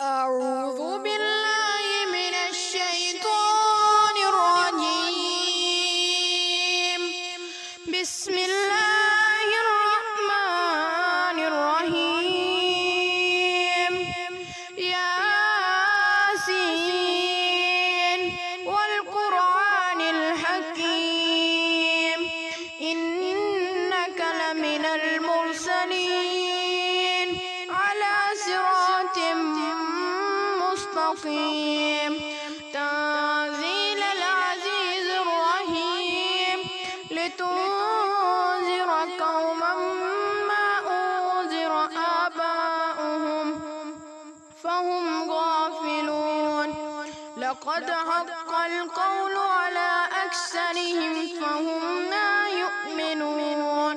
أعوذ بالله من الشيطان الرجيم. بسم الله الرحمن الرحيم. ياسين والقرآن الحكيم إنك لمن المرسلين على صراط مستقيم. تنزيل العزيز الرحيم لتنذر قوما ما أنذر آباؤهم فهم غافلون. لقد حق القول على أكثرهم فهم لا يؤمنون.